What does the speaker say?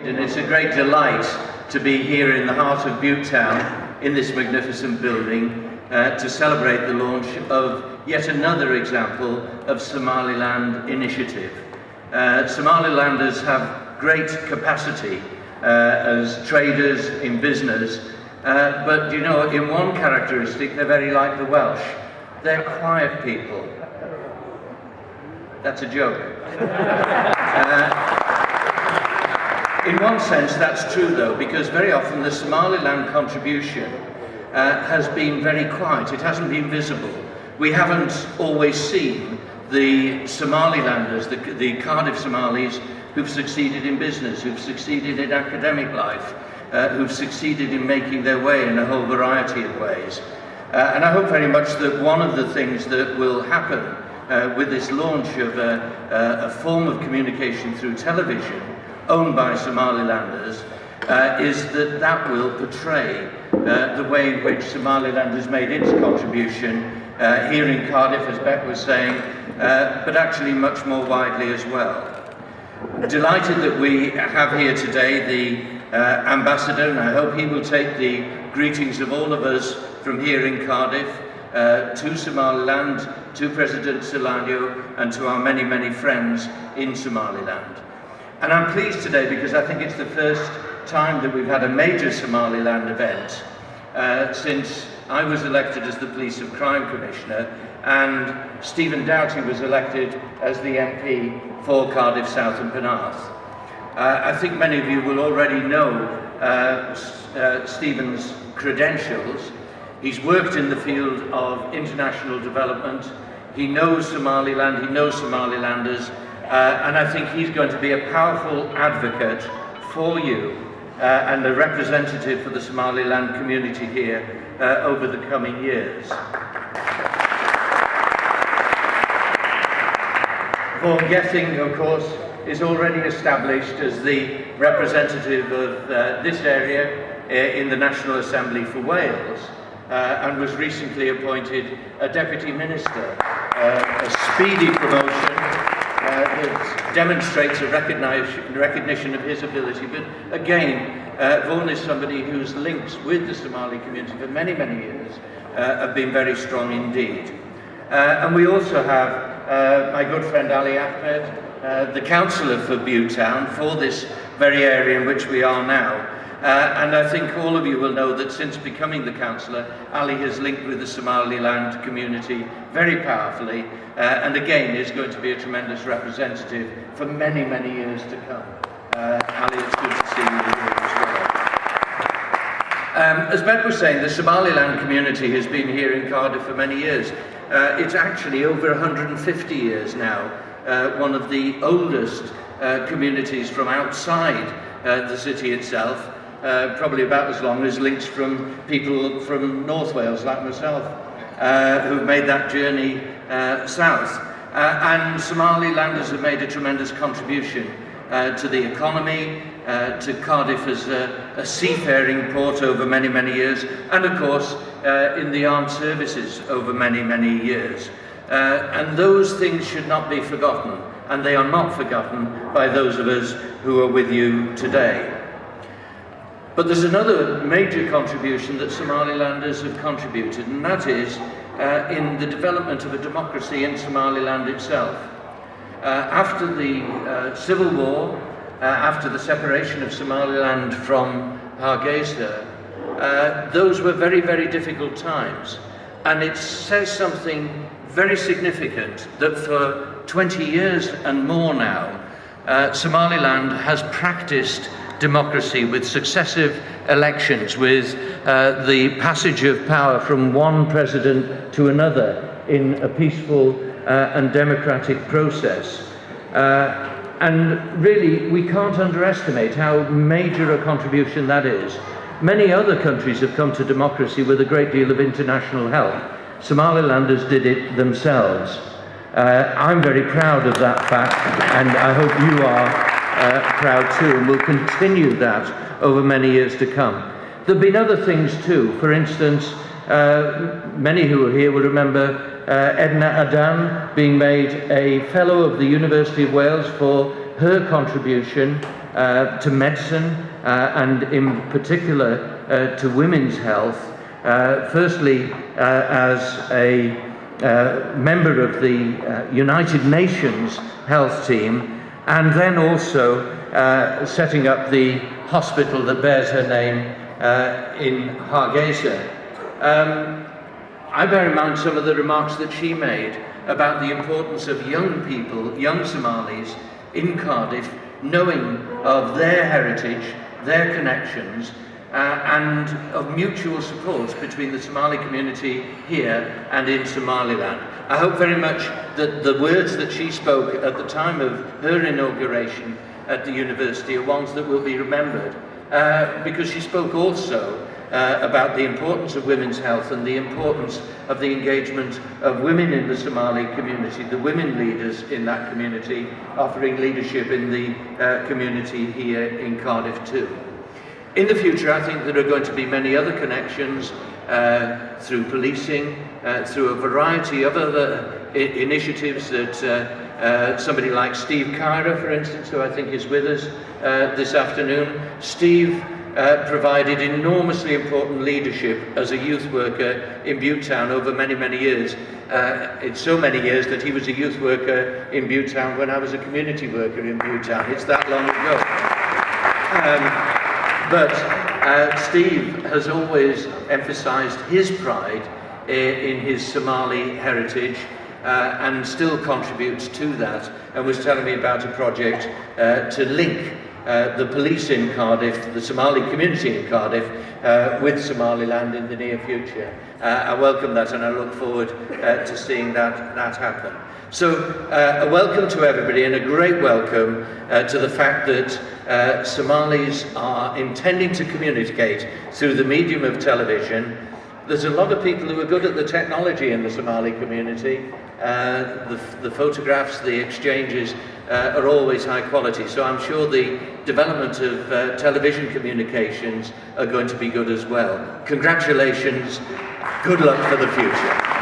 And it's a great delight to be here in the heart of Butte Town, in this magnificent building, to celebrate the launch of yet another example of Somaliland initiative. Somalilanders have great capacity as traders in business, but you know, in one characteristic, they're very like the Welsh. They're quiet people. That's a joke. In one sense, that's true though, because very often the Somaliland contribution has been very quiet. It hasn't been visible. We haven't always seen the Somalilanders, the Cardiff Somalis, who've succeeded in business, who've succeeded in academic life, who've succeeded in making their way in a whole variety of ways. And I hope very much that one of the things that will happen with this launch of a form of communication through television owned by Somalilanders is that will portray the way in which Somaliland has made its contribution here in Cardiff, as Beck was saying, but actually much more widely as well. Delighted that we have here today the ambassador, and I hope he will take the greetings of all of us from here in Cardiff to Somaliland, to President Solanyo, and to our many, many friends in Somaliland. And I'm pleased today because I think it's the first time that we've had a major Somaliland event since I was elected as the Police of Crime Commissioner and Stephen Doughty was elected as the MP for Cardiff South and Penarth. I think many of you will already know Stephen's credentials. He's worked in the field of international development. He knows Somaliland, he knows Somalilanders, and I think he's going to be a powerful advocate for you and a representative for the Somaliland community here over the coming years. Vaughan Gething, of course, is already established as the representative of this area in the National Assembly for Wales and was recently appointed a Deputy Minister, a speedy promotion that demonstrates a recognition of his ability. But again, Vaughan is somebody whose links with the Somali community for many, many years have been very strong indeed. And we also have my good friend Ali Ahmed, the councillor for Butte Town, for this very area in which we are now. And I think all of you will know that since becoming the councillor, Ali has linked with the Somaliland community very powerfully, and again is going to be a tremendous representative for many, many years to come. Ali, it's good to see you here as well. As Beck was saying, the Somaliland community has been here in Cardiff for many years. It's actually over 150 years now, one of the oldest communities from outside the city itself. Probably about as long as links from people from North Wales, like myself, who've made that journey south. And Somalilanders have made a tremendous contribution to the economy, to Cardiff as a seafaring port over many, many years, and of course in the armed services over many, many years. And those things should not be forgotten, and they are not forgotten by those of us who are with you today. But there's another major contribution that Somalilanders have contributed, and that is in the development of a democracy in Somaliland itself. After the Civil War, after the separation of Somaliland from Hargeisa, those were very, very difficult times. And it says something very significant that for 20 years and more now, Somaliland has practiced democracy with successive elections, with the passage of power from one president to another in a peaceful and democratic process. And really, we can't underestimate how major a contribution that is. Many other countries have come to democracy with a great deal of international help. Somalilanders did it themselves. I'm very proud of that fact, and I hope you are proud too, and will continue that over many years to come. There have been other things too. For instance, many who are here will remember Edna Adan being made a Fellow of the University of Wales for her contribution to medicine and in particular to women's health. Firstly, as a member of the United Nations health team, and then also setting up the hospital that bears her name in Hargeisa. I bear in mind some of the remarks that she made about the importance of young people, young Somalis in Cardiff, knowing of their heritage, their connections, and of mutual support between the Somali community here and in Somaliland. I hope very much that the words that she spoke at the time of her inauguration at the university are ones that will be remembered, because she spoke also about the importance of women's health and the importance of the engagement of women in the Somali community, the women leaders in that community, offering leadership in the community here in Cardiff too. In the future, I think there are going to be many other connections through policing, through a variety of other initiatives that somebody like Steve Kyra, for instance, who I think is with us this afternoon. Steve provided enormously important leadership as a youth worker in Butetown over many, many years. It's so many years that he was a youth worker in Butetown when I was a community worker in Butetown. It's that long ago. But Steve has always emphasised his pride in his Somali heritage and still contributes to that, and was telling me about a project to link the police in Cardiff, the Somali community in Cardiff, with Somaliland in the near future. I welcome that, and I look forward to seeing that happen. So a welcome to everybody, and a great welcome to the fact that Somalis are intending to communicate through the medium of television. There's a lot of people who are good at the technology in the Somali community. The photographs, the exchanges are always high quality, so I'm sure the development of television communications are going to be good as well. Congratulations, good luck for the future.